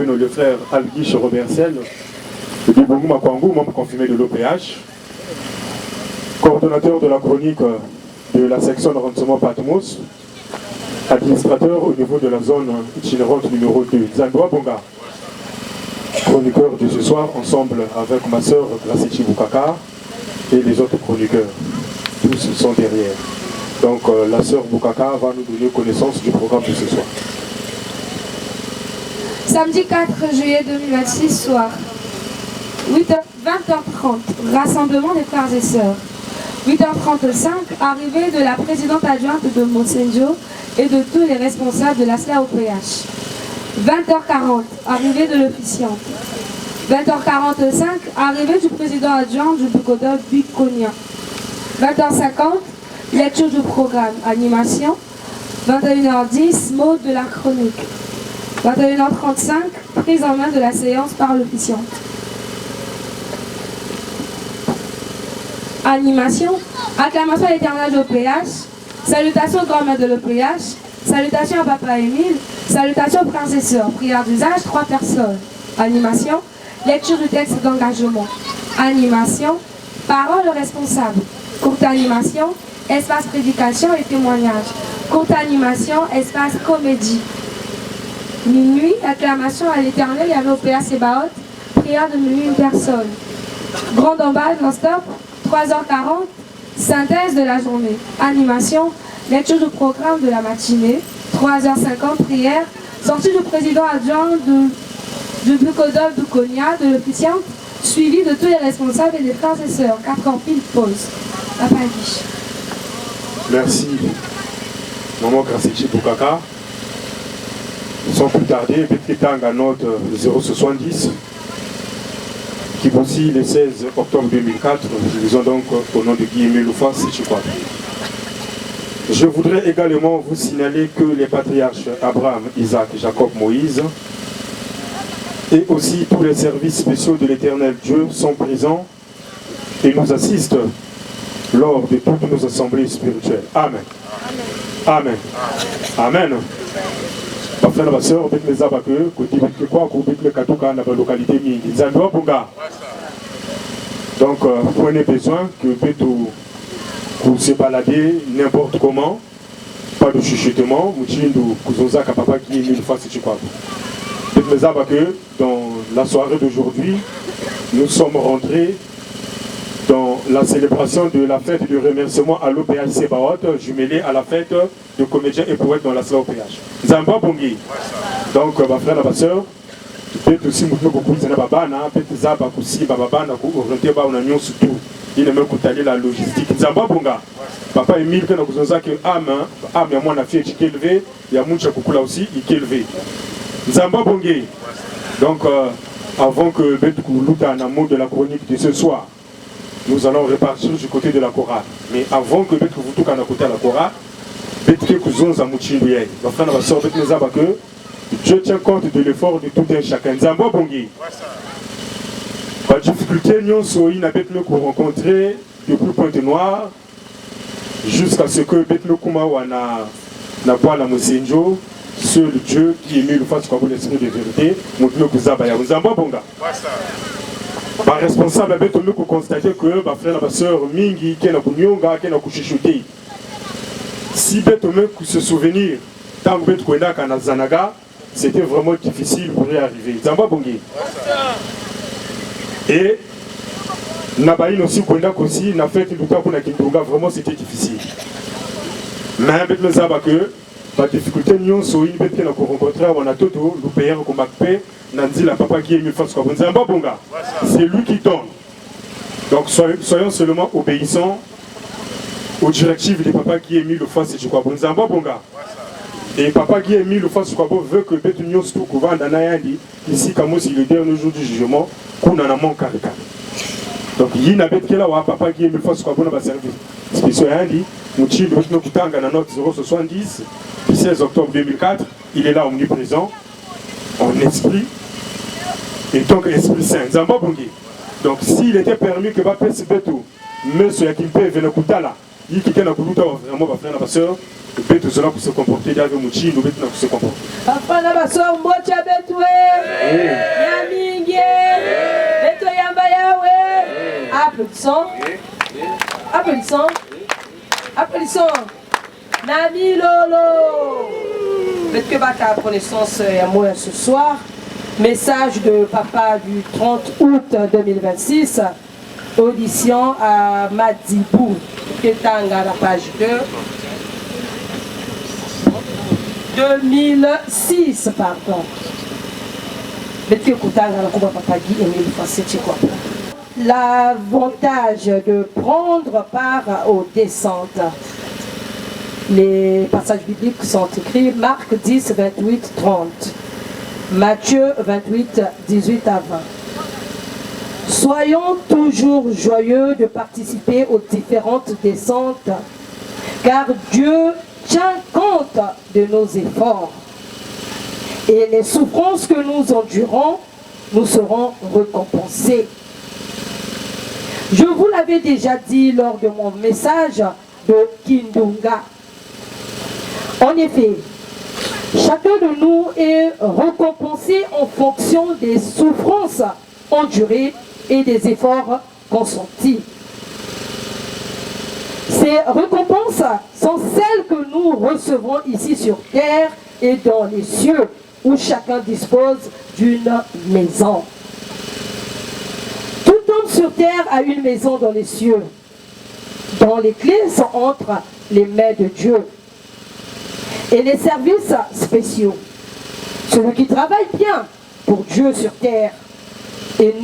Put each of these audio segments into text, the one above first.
Le frère Alguiche Robertiel, et du Bougou Makwangou, membre confirmé de l'OPH, coordonnateur de la chronique de la section de renseignement Patmos, administrateur au niveau de la zone itinérante numéro 2, Zandoa Bonga, chroniqueur de ce soir, ensemble avec ma sœur Graciti Boukaka et les autres chroniqueurs. Tous sont derrière. Donc la sœur Boukaka va nous donner connaissance du programme de ce soir. Samedi 4 juillet 2026, soir, 20h30, rassemblement des frères et sœurs. 8h35, arrivée de la présidente adjointe de Monsenjo et de tous les responsables de la SLA-OPH. 20h40, arrivée de l'officiante. 20h45, arrivée du président adjoint du Bukoda Bikonia. 20h50, lecture du programme, animation. 21h10, mot de la chronique. 21h35, prise en main de la séance par l'officiante. Animation, acclamation à l'éternel de l'OPH, salutations au grand-mère de l'OPH, salutations à Papa Émile, salutations aux frères et sœurs, prière d'usage, 3 personnes. Animation, lecture du texte d'engagement. Animation, parole responsable. Courte animation, espace prédication et témoignage. Courte animation, espace comédie. Minuit, acclamation à l'éternel, il y avait OPH Sébaot, prière de minuit, 1 personne. Grande emballage non-stop, 3h40, synthèse de la journée. Animation, lecture du programme de la matinée, 3h50, prière, sortie du président adjoint du Bukodov Bukonia, de l'officiante, suivi de tous les responsables et des frères et sœurs, 4 ans pile pause. Papa Guiche. Merci, Maman Krasichi Boukaka. Sans plus tarder, Betketanga note 070, qui aussi le 16 octobre 2004, nous disons donc au nom de Guillemé Loufa, c'est quoi. Je voudrais également vous signaler que les patriarches Abraham, Isaac, Jacob, Moïse et aussi tous les services spéciaux de l'Éternel Dieu sont présents et nous assistent lors de toutes nos assemblées spirituelles. Amen. Amen. Amen. Frères et sœurs, avec les abakeux, côté de quoi, côté de Katouka, dans la localité Mingi. Zandwa Bunga. Donc, vous avez besoin que vous se balader n'importe comment, pas de chuchotement, Mouchindou, Kouzonza, Kapapa, qui est une fois, c'est quoi. Avec les abakeux, dans la soirée d'aujourd'hui, nous sommes rentrés dans la célébration de la fête de remerciement à l'OPH Sebaot, jumelée à la fête de comédiens et poètes dans la salle OPH. Zamba Bongi. Donc, ma frère et ma soeur, peut-être aussi, beaucoup de babana, peut-être Zaba Koussi, babana, orienté par une union surtout. Il est même coûté la logistique. Zamba Bonga. Papa Emile, que nous avons que Ame, il y a mon affaire qui est élevé, il y a mon Chakoukoula aussi, qui est élevé. Zamba Bongi. Donc, avant que Betkou Louta en amour de la chronique de ce soir, nous allons repartir du côté de la chorale. Mais avant que Betkou Voutou à côté de la chorale, Betkou Kouzon Zamouchi Liye. Ma frère et ma soeur, Betkou Zaba que Dieu tient compte de l'effort de tout un chacun. Zamba Bongi. La difficulté, nous sommes rencontrés depuis Pointe-Noire jusqu'à ce que Betkou Koumawa n'a pas la Moussenjo, seul Dieu qui est mis le face comme l'esprit de vérité, Moutnou Zaba ya. Zamba Bonga. Par responsable, nous constater que ma frère et ma soeur Mingi, qui est na Kuchichouté. Si Betome se souvenir, tant que Betome na Zanaga, c'était vraiment difficile pour y arriver. Zamba Bongi. Et Nabaïn aussi, aussi, n'a fait une pour Kintunga, vraiment c'était difficile. Mais avec le Zaba que, la difficulté, nous sommes rencontrés on a tout, nous payons comme paix. Nandi la papa qui est mis face comme Zamba Bonga. C'est lui qui donne. Donc soyons seulement obéissants aux directives des papas qui est mis le face et quoi. Zamba Bonga. Et papa qui est mis le face quoi veut que Betunion tout couvert dans Nayandi ici comme si le dernier jour du jugement qu'on en a manqué. Donc il n'a pas que là papa qui est mis le face quoi bon va servir. Spécial Yandi, Mouchi le Betunion Kutanga dans note 070 du 16 octobre 2004, il est là omniprésent en esprit. Et donc, Esprit Saint, Zamba Bongi. Donc, s'il était permis que va faire ce bétou, monsieur Yakimpe Venakutala, il qui est dans Koulouta, vraiment, va faire la soeur, le bétou sera pour se comporter, il y a Mouchi, nous bétou pour se comporter. Papa, la soeur, Mbocha Betoué, Yamingue, Beto Yambayawe, applaudissons, applaudissons, applaudissons, Nani Lolo. Peut-être que Baka prend naissance à moi ce soir. Message de papa du 30 août 2026. Audition à Madibou. Ketanga, la page 2. 2006, pardon. L'avantage de prendre part aux descentes. Les passages bibliques sont écrits Marc 10, 28, 30. Matthieu 28, 18 à 20. Soyons toujours joyeux de participer aux différentes descentes, car Dieu tient compte de nos efforts. Et les souffrances que nous endurons, nous serons récompensés. Je vous l'avais déjà dit lors de mon message de Kindunga. En effet, chacun de nous est récompensé en fonction des souffrances endurées et des efforts consentis. Ces récompenses sont celles que nous recevons ici sur terre et dans les cieux, où chacun dispose d'une maison. Tout homme sur terre a une maison dans les cieux, dont les clés sont entre les mains de Dieu. Et les services spéciaux, celui qui travaille bien pour Dieu sur terre et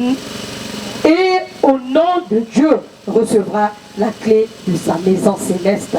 au nom de Dieu recevra la clé de sa maison céleste.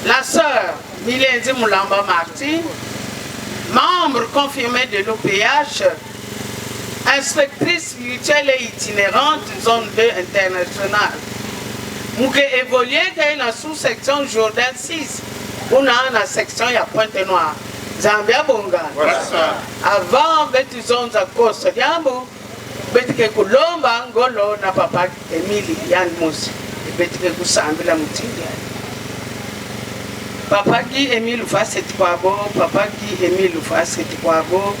La sœur Milenzi Moulamba Martin, membre confirmée de l'OPH, inspectrice spirituelle et itinérante zone 2 internationale. Nous évolué dans la sous-section Jordan 6, on a la section à Pointe-Noire. Zambia Bonga. Avant, betu zone za Costa Diambo, betu ke Kulomba Ngolo na papa Emili Yan Musi, betu ke Kusambila Mutindi. Papa qui Emile Fasset Kwabo, papa qui Emile Fasset Kwabo.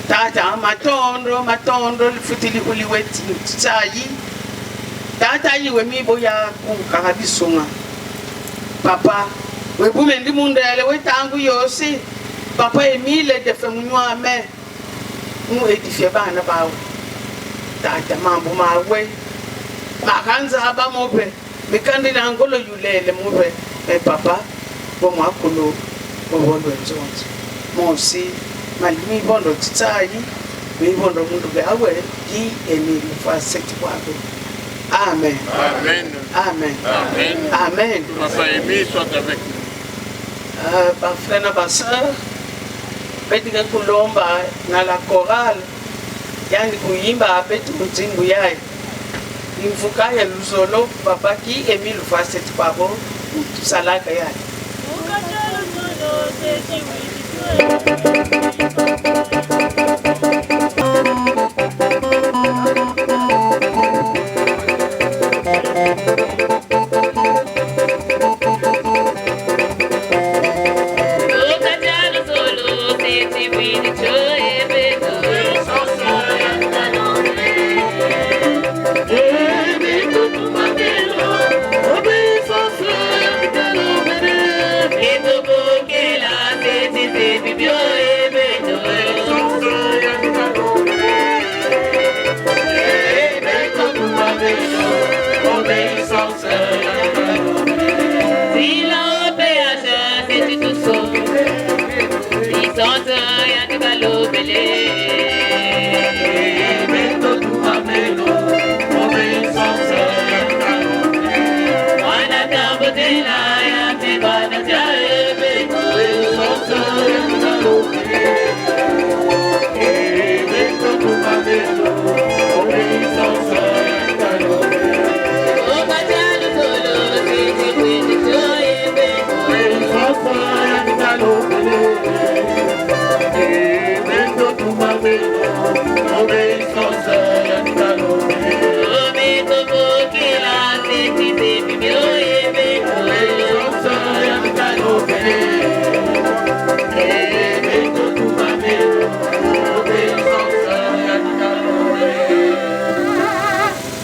Tata matondo futili uliweti tsayi. Tata yiwe mibo ya kukarabisunga. Papa webume ndi mundele wetangu yosi. Papa Emile de femunwa me. Mu edifie bana bawo. Tata mambo mawe. Makanza aba mobe. Mikandi na ngolo yulele mobe. Papa bomo akolo bobondo nzonzi. Mosi malimi bondo tsayi. Mibondo mundu gawe di Emile Fasset Kwabo. Amen. Amen. Amen. Amen. Amen. Papa Émile soit avec nous. Frère na baseur, betika kulomba na la chorale, yani kuimba betu mzingu yae. Imfuka ya luzolo, papa ki Emile Fasset Kwabo, salaka yae.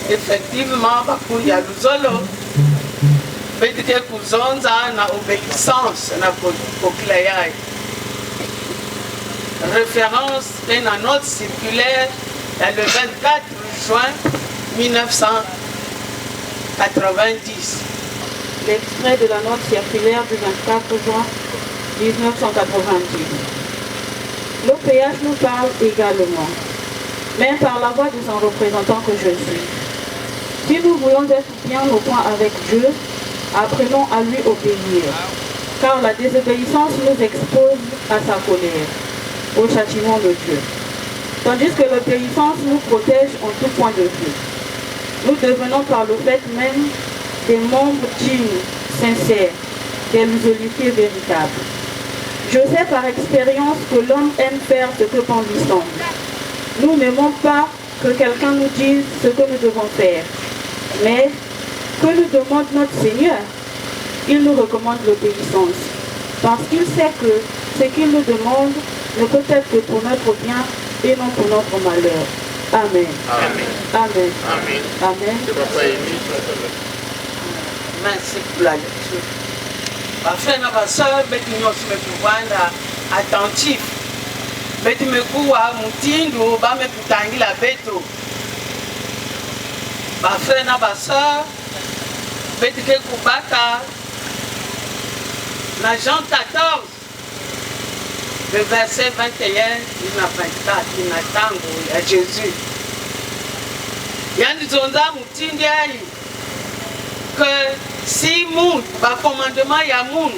Effectivement, bakuya luzolo, betike kuzonza na obéissance na koklayai. Référence est dans notre circulaire le 24 juin 1990. L'extrait de la note circulaire du 24 juin 1990. L'OPH nous parle également, mais par la voix de son représentant que je suis. Si nous voulons être bien au point avec Dieu, apprenons à lui obéir, car la désobéissance nous expose à sa colère, au châtiment de Dieu. Tandis que l'obéissance nous protège en tout point de vue. Nous devenons par le fait même des membres dignes, sincères, des museliers véritables. Je sais par expérience que l'homme aime faire ce que bon lui semble. Nous n'aimons pas que quelqu'un nous dise ce que nous devons faire. Mais que nous demande notre Seigneur? Il nous recommande l'obéissance. Parce qu'il sait que ce qu'il nous demande ne peut être que pour notre bien et non pour notre malheur. Amen. Amen. Amen. Amen. Amen. Papa Émile soit avec nous. Merci pour la lecture. Frère na baseur, beti nyosi mekuvanda attentif. Beti mekuwa mutindu ba mekutangila beto. Frère na baseur, beti ke kubaka na Jean 14, le verset 21 na 24, na tango ya Jésus. Yani zonza mutindi ayi. que si moun ba commandement ya moun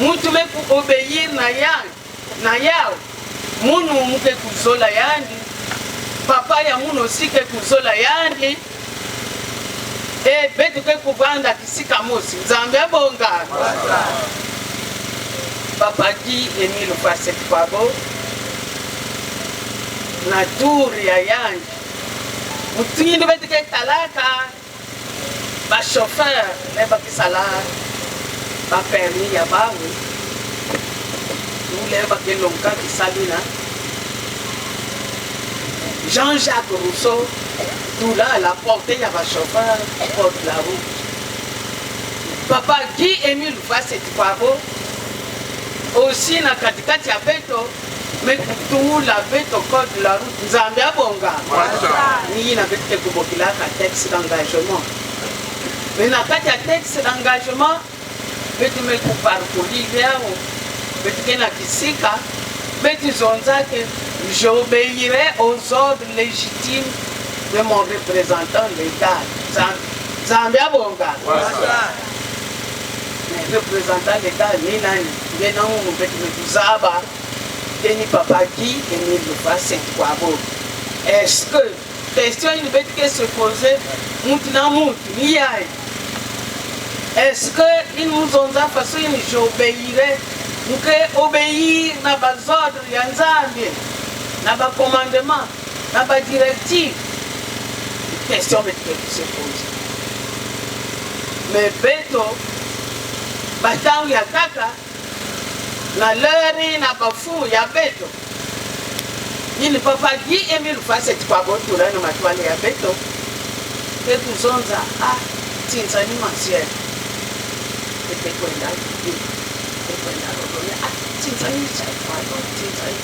mutu me ku obéir na yao munu muke kuzola yandi papa ya moun aussi ke kuzola yandi e betu ke kuvanda kisika mosi nzambe abonga papa di Emile Facette Kwabo na tour ya yandi mutindu betu ke talaka ba chauffeur ne ba kisala ba permis ya bawe nous ba ke lonka kisalina Jean-Jacques Rousseau tout là la porte ya ba chauffeur porte la route papa Guy Emile Facette Kwabo aussi na katikati ya beto mais tout la beto code de la route nzambe abonga ni na beto kubokila ka texte d'engagement. Mais dans le texte d'engagement, je me j'obéirai aux ordres légitimes de mon représentant légal. Zambia Bonga. Représentant légal, papa qui est-ce que question une bête qui se posait, est-ce que ils nous ont dit façon j'obéirai, nous que obéir n'a pas ordre yanzambi, n'a pas commandement, n'a pas directive. Question bête qui se pose. Mais beto, batang ya kaka, na l'heure n'a pas fou ya beto. Il ne peut pas dire Emile Facette Kwabo tout là dans ma toile ya beto. Et nous on a ah tinzani mensuel. Et quoi là? Et quoi là? Ah tinzani ça quoi tinzani.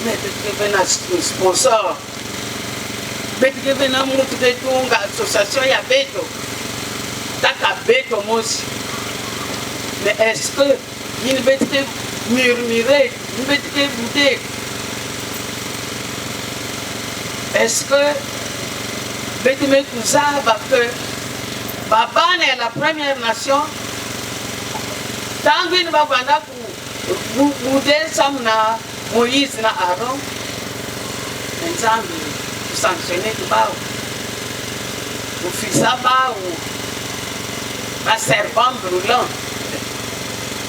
Mais que venir un sponsor. Mais que venir mutu de tunga association ya beto. Taka beto mosi. Mais est-ce que il veut te murmurer, il veut te bouder? Est-ce que Betime Kouzaba que Baban est la première nation? Tant qu'il va pour bouder Samna, Moïse na Aaron, un zambi pour sanctionner tout bas, pour fils à bas ou un serpent brûlant.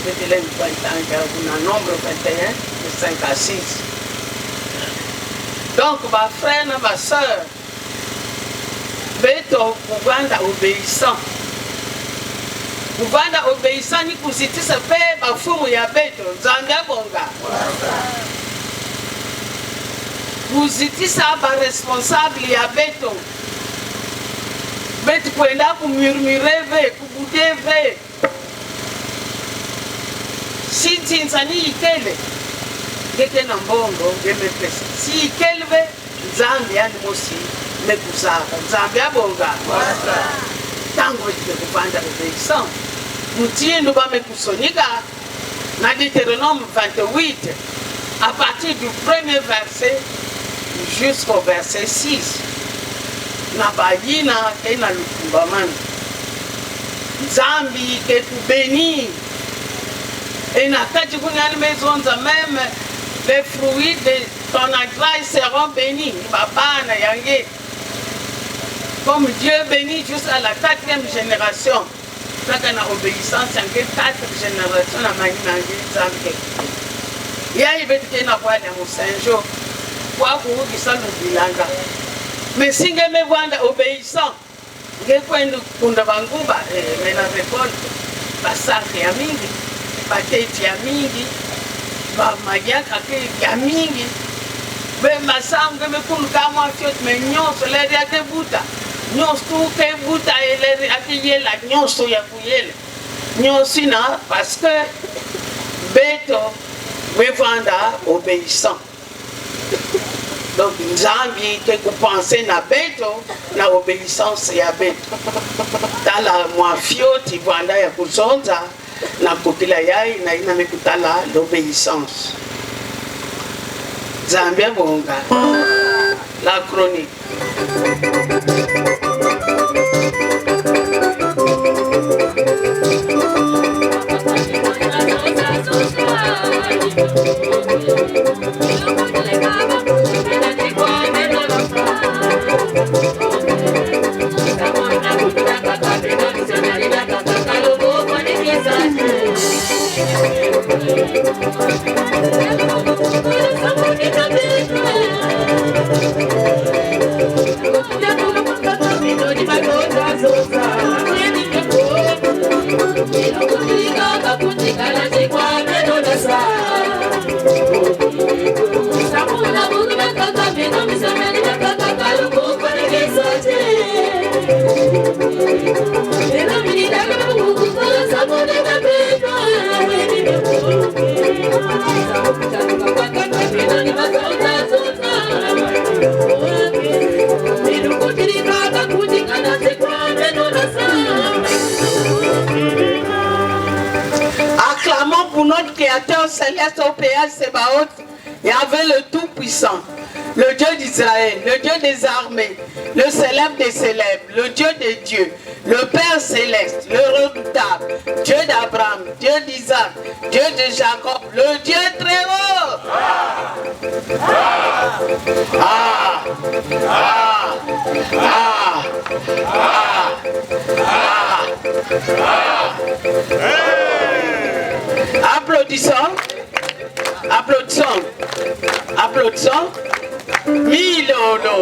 C'était un nombre 21, de 5 à 6. Donc, ma frère et ma soeur, beto kuvanda obéissant. Kuvanda obéissant ni kusitisa pe bafumu ya beto, nzambe bonga. Kusitisa ba responsable ya beto. Beto kwenda kumurmure ve, kubude ve. Si tinzani ikele. Gete na mbongo ngeme pesa si kelve nzambe yani mosi mekusaka nzambe abonga tango kupanda obéissant mutindo ba mekusonika na Deutéronome 28 à partir du premier verset jusqu'au verset 6 na bayina ena lukumbamana nzambi ke tu bénir et na kati kunyani mezonza même les fruits de ton entraille seront bénis. Comme Dieu bénit jusqu'à la 4e génération. Quand on a obéissance, il y a 4 générations à Mangi. Il y a une Saint-Jean. Quoi pour vous qui sont au Bilanga. Mais si vous me voyez obéissant, vous pouvez nous Kundabanguba, mais la récolte, Basaki Amingi, Bateti Amingi. Magiaka ya mingi be masango me kuluka mwa fiot me nyonso le ya te buta nyonso te buta ele akiyela nyonso ya kuyele nyonso na parce que beto we vanda obéissant donc nzambi te ku penser na beto na obéissance ya beto tala mwa fiot vanda ya kuzonza na kokila yai na ina mekutala l'obéissance. Zambia bonga. La chronique. Acclamons pour notre Créateur céleste au péage Sébaoth, Yahvé le Tout-Puissant, le Dieu d'Israël, le Dieu des armées, le célèbre des célèbres, le Dieu des dieux, le Père céleste, le redoutable, Dieu d'Abraham, Dieu d'Isaac, Dieu de Jacob, le Dieu très haut. Applaudissons, applaudissons, applaudissons. Milolo.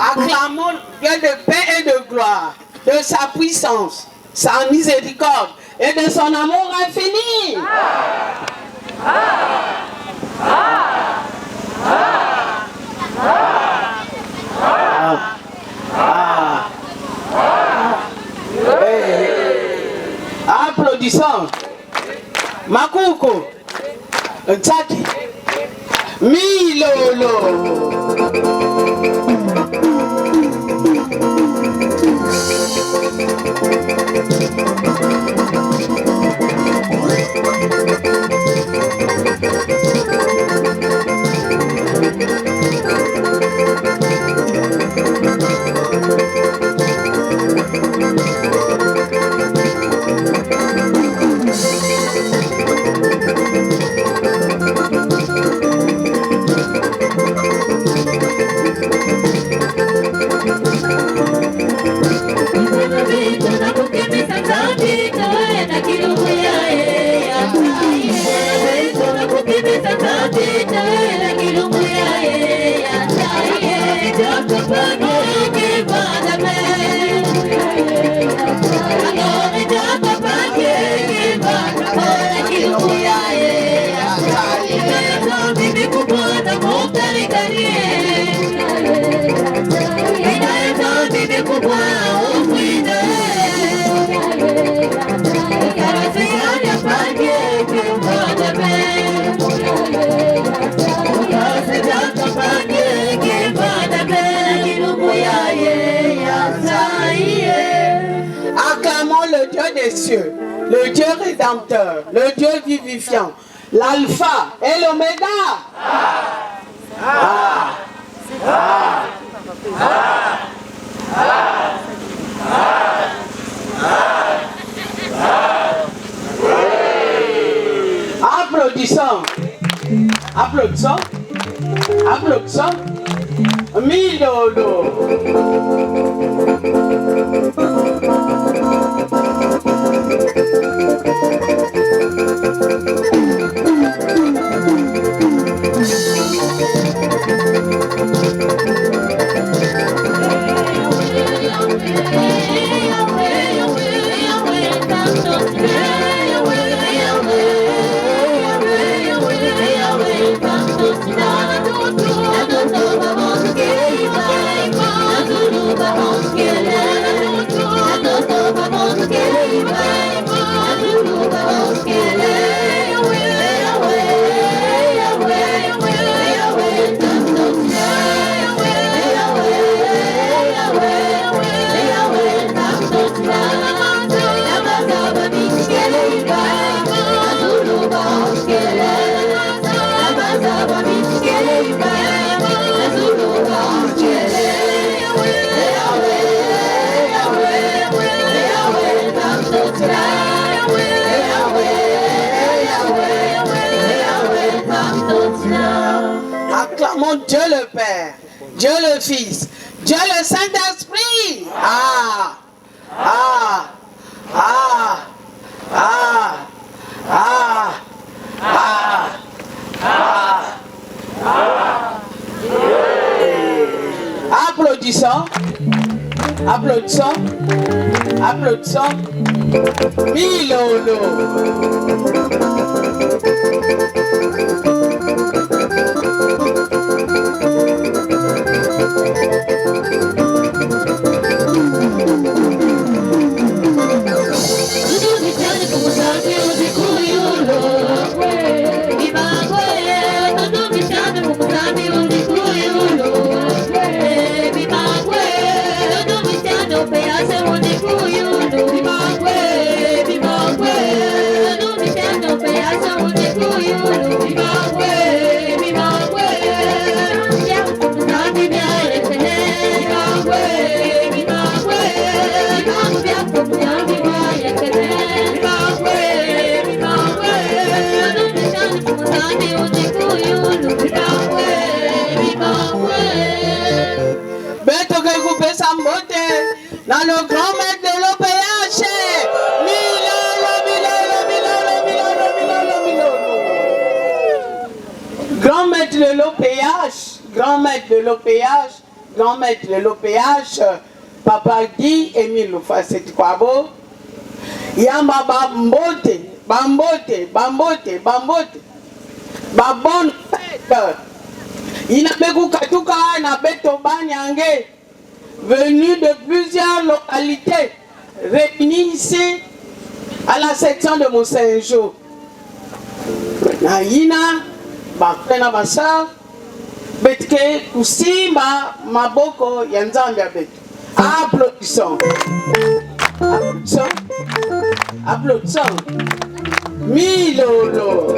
Acclamons Dieu de paix et de gloire, de sa puissance, sa miséricorde et de son amour infini. Applaudissons. Makuko. Tsaki. Milolo. Acclamons le Dieu des cieux, le Dieu rédempteur, le Dieu vivifiant, l'alpha et l'oméga. Applaudissons, applaudissons, applaudissons. Milolo. Acclamons Dieu le Père, Dieu le Fils, Dieu le Saint-Esprit. Applaudissons. Applaudissons. Milolo. Dans le grand maître de l'OPH, Milolo, Milolo, Milolo, Milolo, Milolo, Milolo. Grand maître de l'OPH, grand maître de l'OPH, grand maître de l'OPH, Papa Guy Émile Loufasset Kwabo, Yamba Bambote, Bambote, Bambote, Bambote, Babon fête. Inabeku Katuka, Nabeto Banyange. Venus de plusieurs localités, réunis ici à la section de Moussenjo. Naïna, Bakena Bassa, Betke, Kusima, Maboko, Yanzambia Bet. Applaudissons. Applaudissons. Applaudissons. Milolo.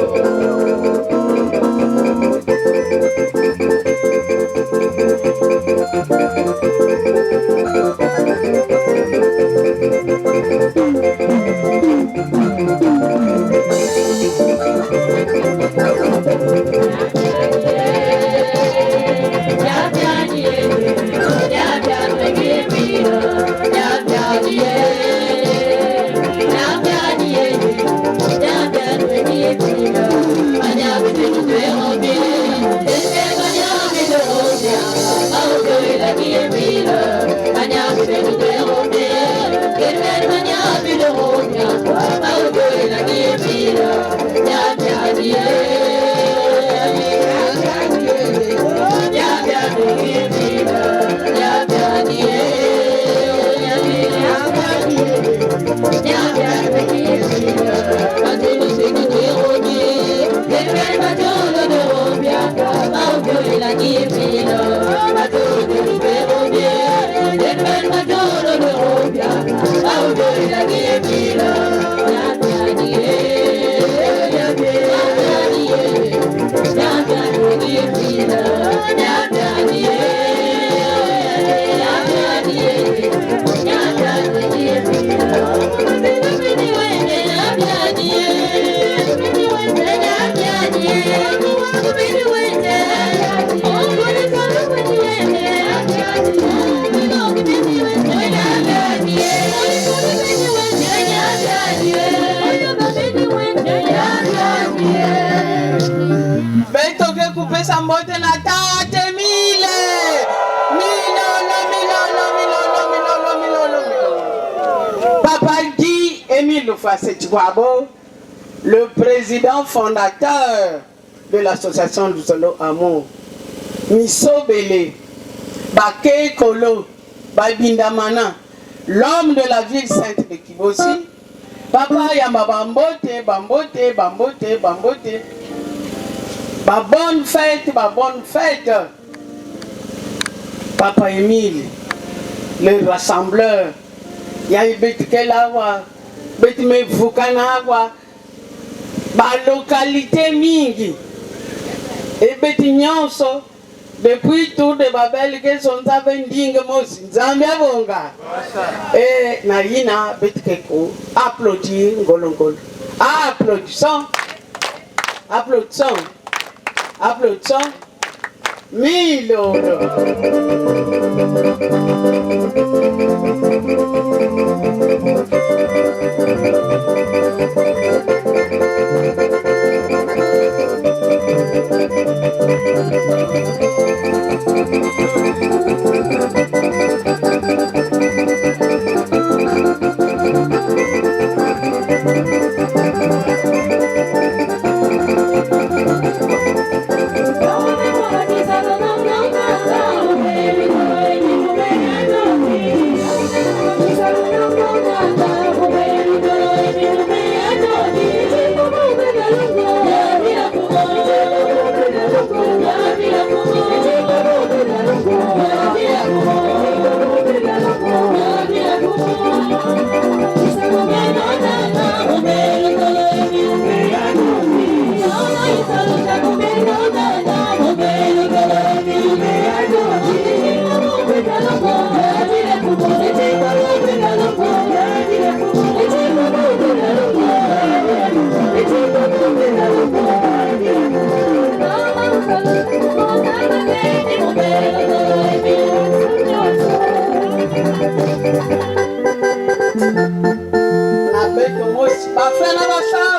Le président fondateur de l'association du Solo Amour, Misobele, Bake Kolo, Babindamana, l'homme de la ville sainte de Kibosi, Papa Yamba Bambote, Bambote, Bambote, Bambote, ba bonne fête, Papa Émile, le rassembleur, Yaï Betkelawa, Betime Fukanawa, ba localité mingi, et Betignonso, depuis tout de Babel, que sont vending Mosi, Zambia Bonga, et Naïna Betkeko, applaudir Ngolongol. Applaudissons, applaudissons, applaudissons, Milo.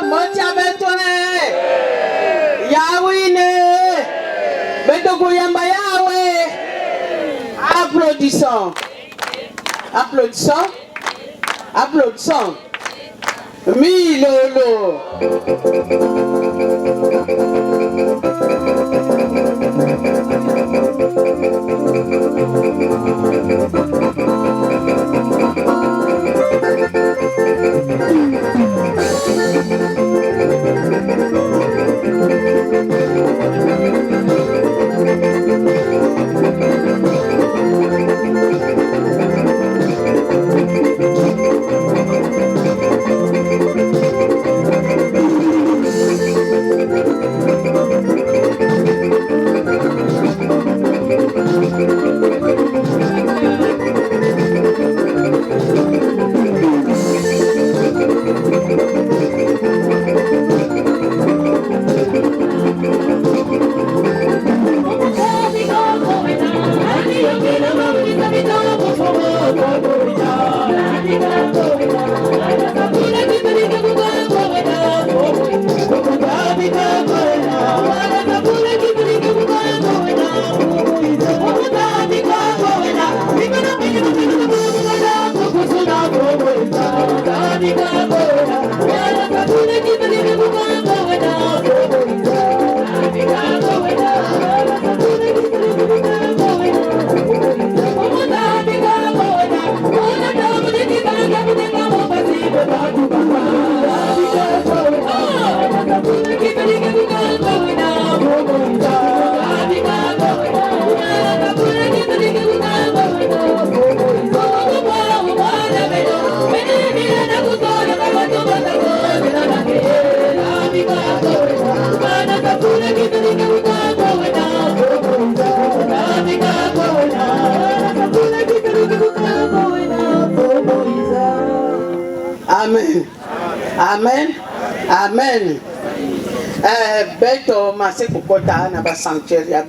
mocha betwe. Yawine. Beto kuyamba yawe. Applaudissons. Applaudissons. Applaudissons. Milolo. Amen. Amen. Amen. Beto mase kukota na ba sanctuary ya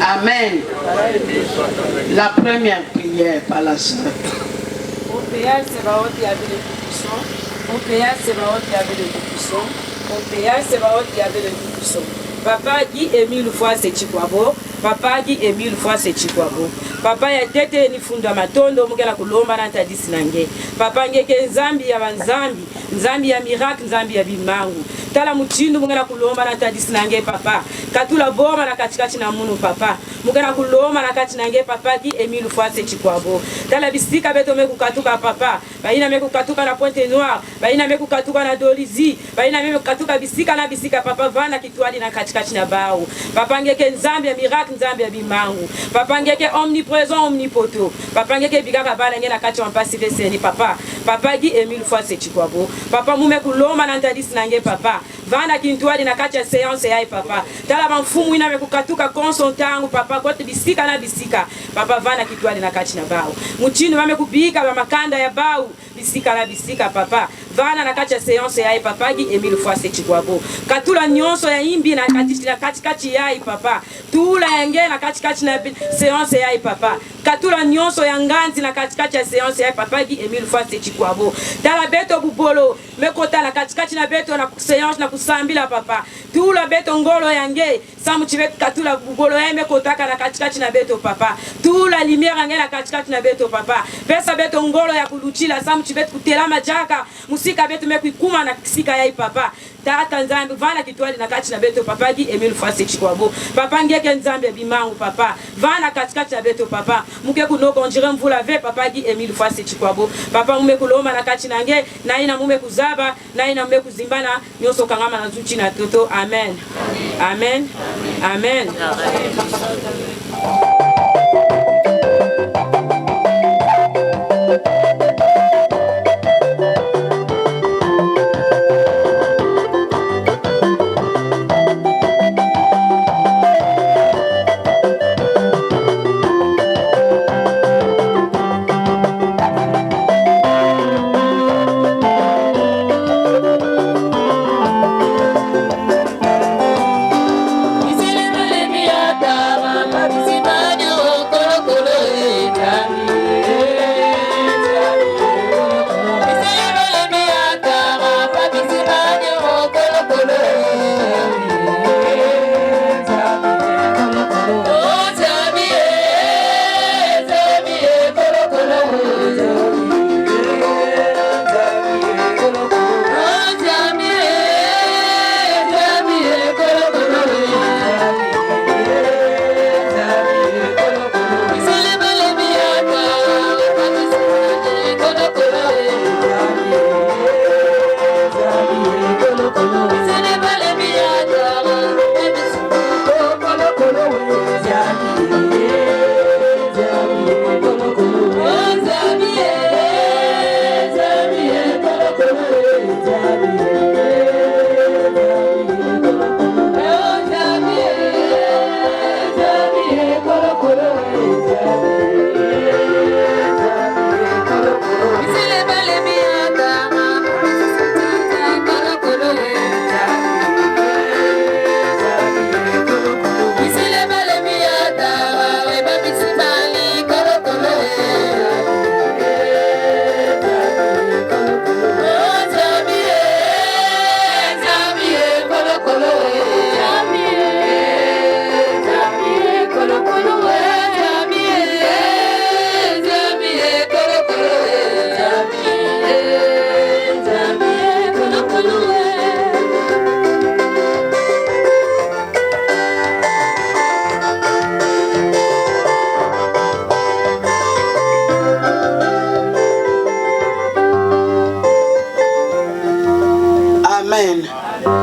Amen. La première prière par la sœur. Au péage, c'est Baoth qui avait le tout-puissant. Au péage, c'est Baoth qui avait le tout-puissant. Au péage, c'est Baoth qui avait le tout-puissant. Papa dit et mille fois c'est Chikwabo. Papa dit et mille fois c'est Chikwabo. Papa ya tete ni funda matondo mukela kulomba na tadisi nange. Papa ngeke nzambi ya banzambi, nzambi ya miracle, nzambi ya bimangu. Tala muchindu mukela kulomba na tadisi nange papa. Katula boma na katikati na munu papa. Mukela kulomba na kati nange papa dit et mille fois c'est Chikwabo. Tala bisika beto meku katuka papa. Baina meku katuka na Pointe Noire, baina meku katuka na Dolizi, baina meku katuka bisika na bisika papa vana kitwali na katikati na bao. Papa ngeke nzambi ya miracle, nzambi ya bimangu. Papa ngeke omniprésent, omnipotent. Papa ngeke bigaka bala ngena kati wa mpasive seni papa. Papa dit et mille fois c'est Chikwabo. Papa mume kuloma na ntadisi nange papa. Vana kintwali na kati ya séance ya papa. Tala mfumu ina meku katuka konsontangu papa kote bisika na bisika. Papa vana kitwali na kati na bao. Muchini wame kubika ba makanda ya bao. Bisika na bisika papa. Vana na kati ya séance ya papa gi et mille fois c'est Chikwabo. Katula nyonso ya imbi na kati ya papa. Tula yenge na kati na séance ya papa. Katula nyonso ya nganzi na kati ya séance ya papa gi et mille fois c'est Chikwabo. Tala beto bubolo mekota na katikati na beto na séance na kusambila papa tula beto ngolo yange samu chivet katula ngolo ya mekotaka na katikati na beto papa tula lumière yange na katikati na beto papa pesa beto ngolo ya kuluchila samu chivet kutela majaka musika beto mekuikuma na kisika ya papa tata nzambe vana kitwali na kati na beto papa gi Emile Fase Chikwabo papa ngeke nzambe bimangu papa vana katikati na beto papa muke kunoko njire mvula ve papa gi Emile Fase Chikwabo papa mume kuloma na kati nange na ina mume kuzaba na ina mume kuzimbana nyoso kangama na zuchi na toto amen amen amen, amen.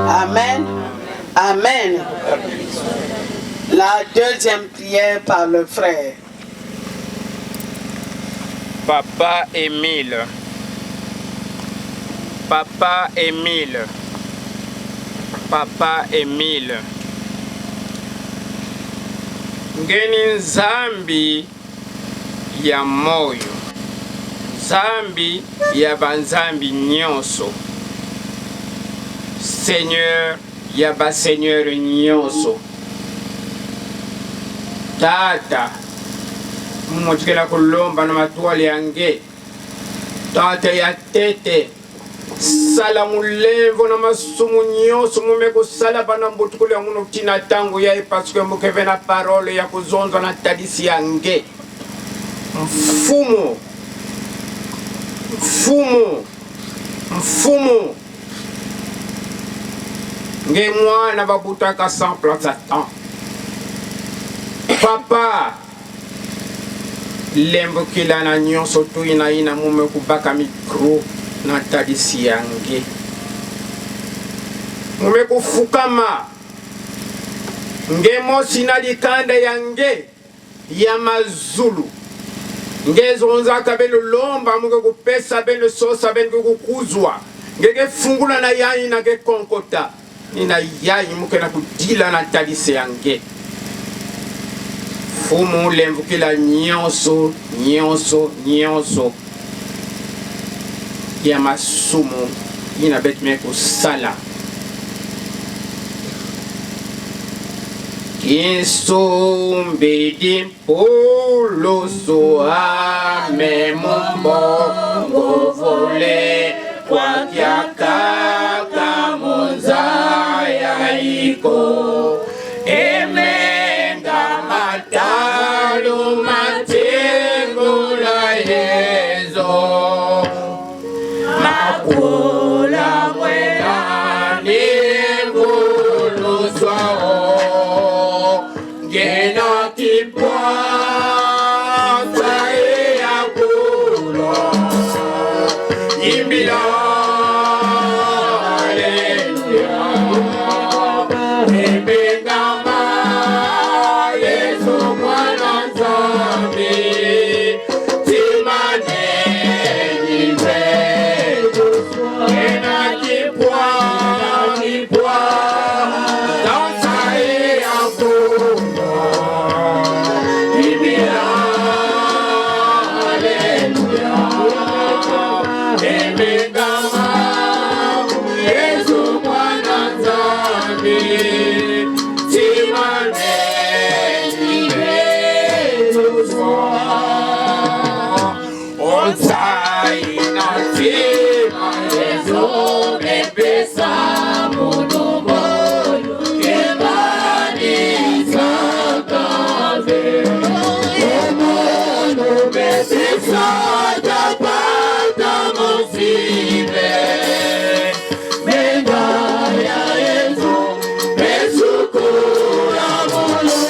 Amen. Amen. La deuxième prière par le frère. Papa Émile. Papa Émile. Papa Émile. Ngeni nzambi ya moyo. Zambi ya banzambi nyonso. Seigneur ya ba Seigneur nyonso. Tata mmotikela kulomba na matwali yange. Tata ya tete sala mulevo na masumu nyonso mume kusala bana mbutukule ya muno tina tangu ya parce que mukeve na parole ya kuzonzwa na tadisi yange. Mfumu nge mwana babutaka sans place à temps. Papa lembo kila na nyonso tu ina mume kubaka mikro na tadisi yange. Mume kufukama nge mosi na likanda yange ya mazulu. Ngezonza kabelo lomba muke kupesa beno sosa beno kukuzwa. Ngeke fungula na yayi na ke konkota. Nina yayi muke na kudila na tadisi yange. Fumu lemvukila nyonso ya masumu ina betme kusala. Kinsumbi polo soa me mumbongo vole wakiakaka munzaya iko emenga matalu matengula yezo makula mwela nimbuluswao ngena kipwa Imbila, hallelujah. Ebengama, Yesu mwana nzambe, timane nivetu, ena kipwa, dansa ya kuma. Imbila, hallelujah. Ebengama, Yesu mwana nzambe, timane nivetu otai na tima Yesu mepesa munumo kemani sakave omono mepesa japata mosibe menga ya Yesu mesukura molo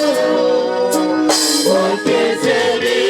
okeseri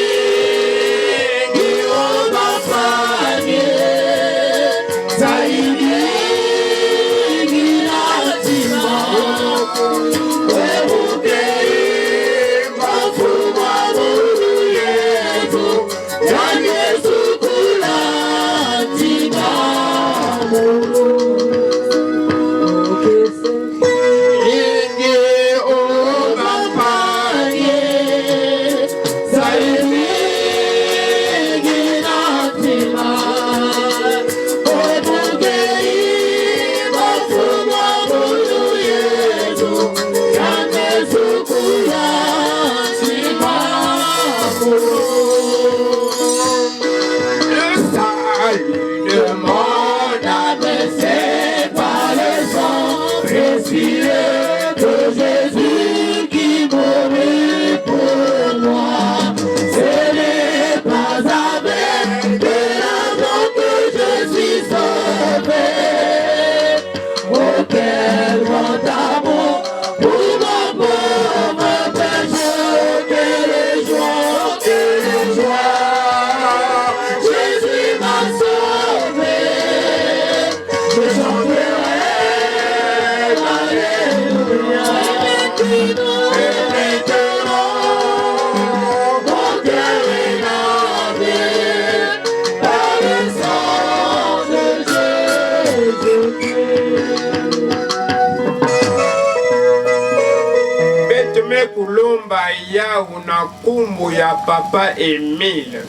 kulomba yau na kumbu ya Papa Emile.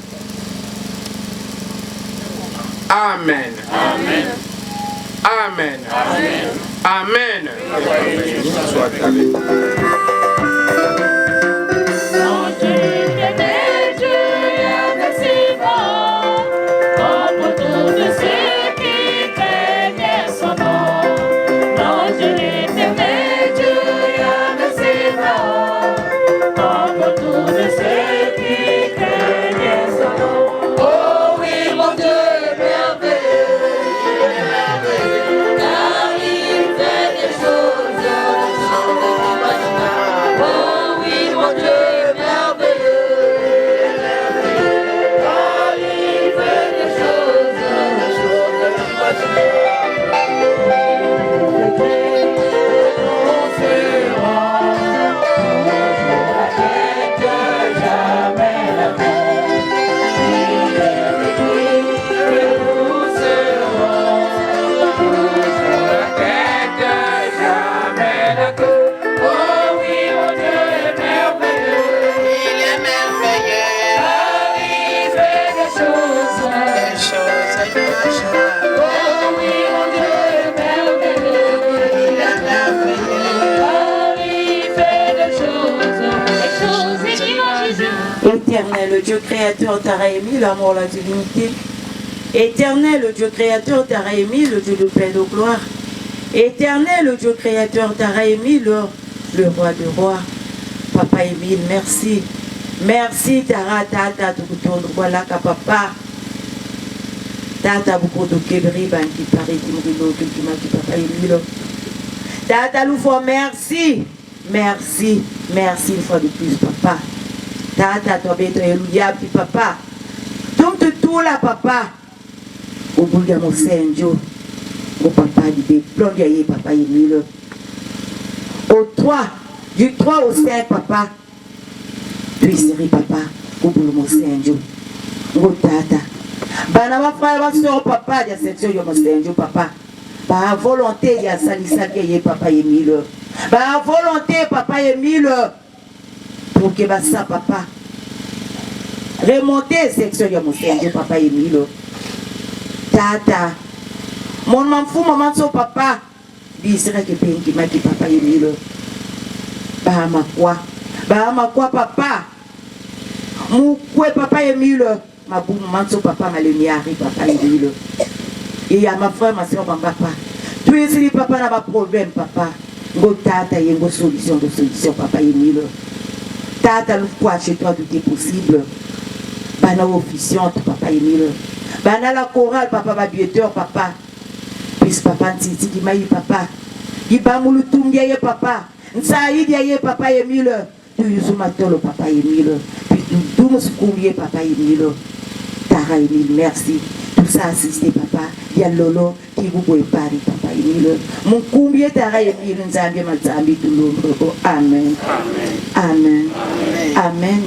Amen. Amen. Amen. Amen. Amen. Soit avec vous. Éternel, Dieu créateur, t'as émis l'amour, la divinité. Éternel, le Dieu créateur, t'as émis, le Dieu de paix et de gloire. Éternel, le Dieu créateur, t'as émis, le roi de rois. Papa Émile, merci. Merci, Tara, Tata, voilà, papa. Tata, beaucoup de kébri, qui paraît, qui m'a dit, papa Émile. Tata, nous faut merci. Merci, merci une fois de plus, papa. Tata, toi, bête, alléluia, puis papa. Tout là, papa. Au bout de mon Saint-Dieu, mon papa, du plombier, papa Émile. Du 3 au 5, papa. Tu es sérieux, papa. Au bout de mon Saint-Dieu. Mon tata. Bana ma frère, ma soeur, papa, il y a cette chose, mon Saint-Dieu, papa. Par volonté, il y a Salissa qui est papa Émile. Par volonté, papa Émile. Pour que ça, papa. Remonter section de mon Saint-Dieu, papa Émile. Tata. Mon maman fou, maman son papa. Dis, c'est vrai que qui m'a dit papa Émile. Bah, ma quoi, papa. Mon quoi, papa Émile. Ma boum, maman son papa, ma lumière, papa Émile. Et il y a ma frère, ma soeur, ma papa. Tu es ici, papa, n'a pas de problème, papa. Go tata, il y a une solution, papa Émile. Tata, le quoi chez toi, tout est possible. Bana officiante, papa Émile. Bana la chorale, papa, ma bieuteur, papa. Puis papa, Titi, qui m'a dit, papa. Il va mouler tout le papa. Nsaïd, il papa Émile. Tu es sous ma tole, papa Émile. Puis tout le monde, papa Émile. Tara Émile, merci. Tout ça assisté, papa. Il y a Lolo qui vous pouvez parler, papa Émile. Mon combien Tara Émile, nous avons mis tout le monde. Amen. Amen. Amen.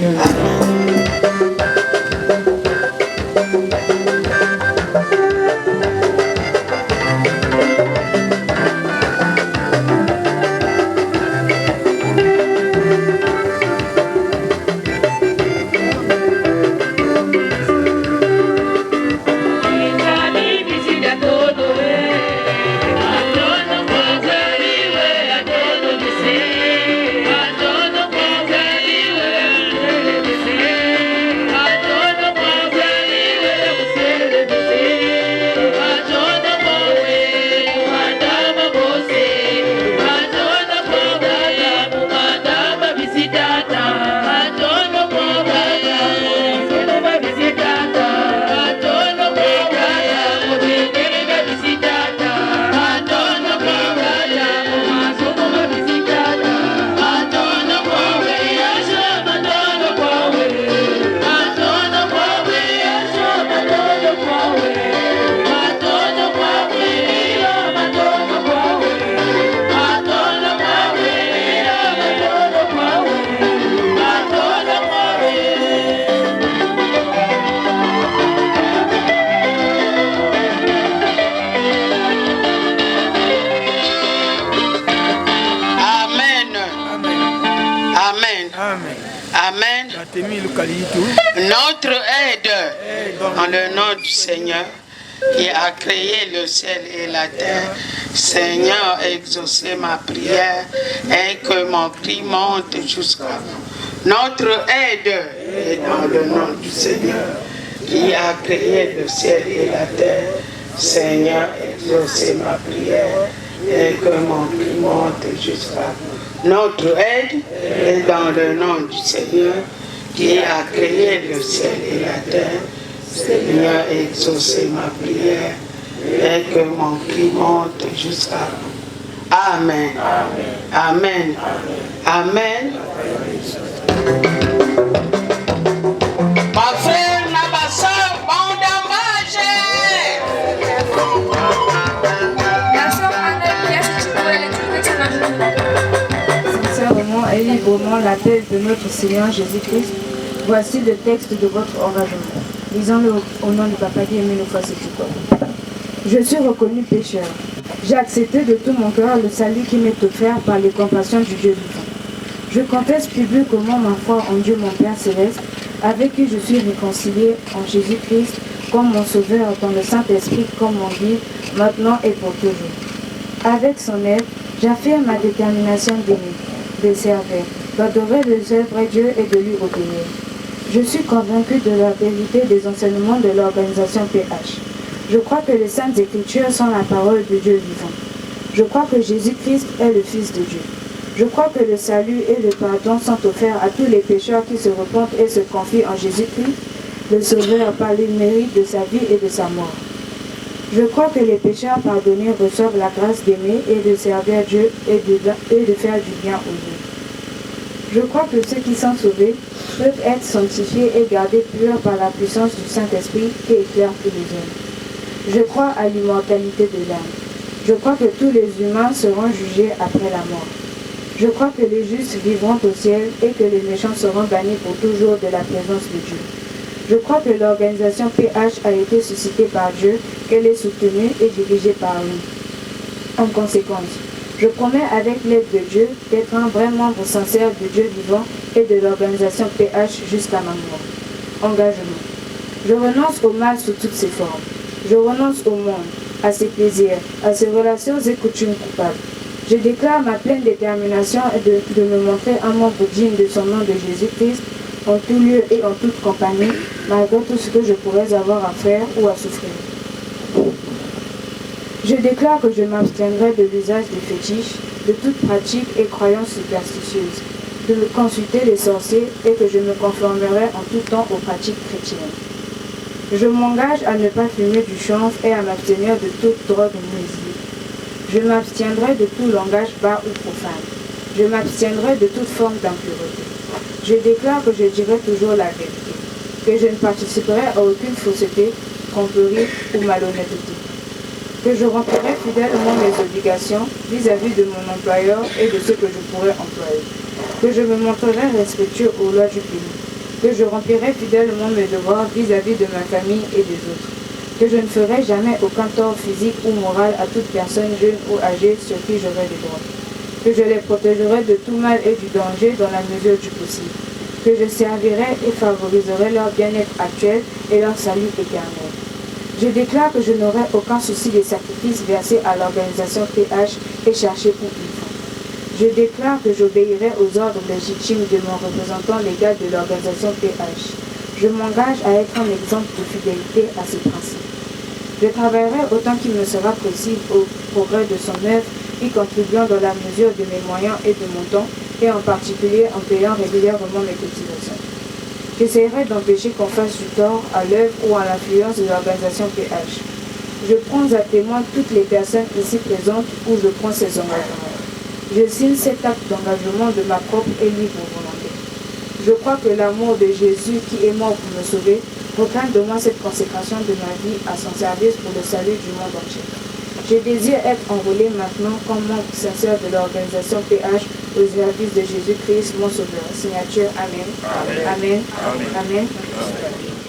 Notre aide, en le nom du Seigneur, qui a créé le ciel et la terre, Seigneur, exaucez ma prière et que mon cri monte jusqu'à vous. Notre aide est dans le nom du Seigneur, qui a créé le ciel et la terre, Seigneur, exaucez ma prière et que mon cri monte jusqu'à vous. Notre aide est dans le nom du Seigneur, qui a créé le ciel et la terre, Seigneur, exaucez ma prière et que mon cri monte jusqu'à vous. Amen. Amen. Amen. Ma frère, ma soeur, bon dommage. La soeur Anne, est-ce que tu pourrais les trouver sincèrement et librement l'appel de notre Seigneur Jésus-Christ. Voici le texte de votre engagement. Lisons-le au nom du Papa qui aimé nous fasse tout. Je suis reconnu pécheur. J'ai accepté de tout mon cœur le salut qui m'est offert par les compassions du Dieu vivant. Je confesse publiquement ma foi en Dieu mon Père Céleste, avec qui je suis réconcilié en Jésus-Christ comme mon Sauveur, dans le Saint-Esprit comme mon guide, maintenant et pour toujours. Avec son aide, j'affirme ma détermination d'aimer, de servir, d'adorer le seul vrai Dieu et de lui obéir. Je suis convaincu de la vérité des enseignements de l'organisation PH. Je crois que les Saintes Écritures sont la parole de Dieu vivant. Je crois que Jésus-Christ est le Fils de Dieu. Je crois que le salut et le pardon sont offerts à tous les pécheurs qui se repentent et se confient en Jésus-Christ, le Sauveur, par les mérites de sa vie et de sa mort. Je crois que les pécheurs pardonnés reçoivent la grâce d'aimer et de servir Dieu et de faire du bien aux autres. Je crois que ceux qui sont sauvés peuvent être sanctifiés et gardés purs par la puissance du Saint-Esprit qui éclaire tous les hommes. Je crois à l'immortalité de l'âme. Je crois que tous les humains seront jugés après la mort. Je crois que les justes vivront au ciel et que les méchants seront bannis pour toujours de la présence de Dieu. Je crois que l'organisation PH a été suscitée par Dieu, qu'elle est soutenue et dirigée par lui. En conséquence, je promets avec l'aide de Dieu d'être un vrai membre sincère de Dieu vivant et de l'organisation PH jusqu'à ma mort. Engagement. Je renonce au mal sous toutes ses formes. Je renonce au monde, à ses plaisirs, à ses relations et coutumes coupables. Je déclare ma pleine détermination de me montrer un membre digne de son nom de Jésus-Christ en tout lieu et en toute compagnie, malgré tout ce que je pourrais avoir à faire ou à souffrir. Je déclare que je m'abstiendrai de l'usage des fétiches, de toute pratique et croyance superstitieuse, de consulter les sorciers et que je me conformerai en tout temps aux pratiques chrétiennes. Je m'engage à ne pas fumer du chanvre et à m'abstenir de toute drogue nuisible. Je m'abstiendrai de tout langage bas ou profane. Je m'abstiendrai de toute forme d'impureté. Je déclare que je dirai toujours la vérité, que je ne participerai à aucune fausseté, tromperie ou malhonnêteté, que je remplirai fidèlement mes obligations vis-à-vis de mon employeur et de ceux que je pourrais employer, que je me montrerai respectueux aux lois du pays, que je remplirai fidèlement mes devoirs vis-à-vis de ma famille et des autres, que je ne ferai jamais aucun tort physique ou moral à toute personne jeune ou âgée sur qui j'aurai des droits, que je les protégerai de tout mal et du danger dans la mesure du possible, que je servirai et favoriserai leur bien-être actuel et leur salut éternel. Je déclare que je n'aurai aucun souci des sacrifices versés à l'organisation PH et cherchés pour ils font. Je déclare que j'obéirai aux ordres légitimes de mon représentant légal de l'organisation PH. Je m'engage à être un exemple de fidélité à ses principes. Je travaillerai autant qu'il me sera possible au progrès de son œuvre, y contribuant dans la mesure de mes moyens et de mon temps, et en particulier en payant régulièrement mes cotisations. J'essaierai d'empêcher qu'on fasse du tort à l'œuvre ou à l'influence de l'organisation PH. Je prends à témoin toutes les personnes ici présentes où je prends ces engagements. Je signe cet acte d'engagement de ma propre et libre volonté. Je crois que l'amour de Jésus qui est mort pour me sauver réclame de moi cette consécration de ma vie à son service pour le salut du monde entier. Je désire être enrôlé maintenant comme membre sincère de l'organisation PH au service de Jésus-Christ, mon Sauveur. Signature, Amen. Amen. Amen. Amen. Amen.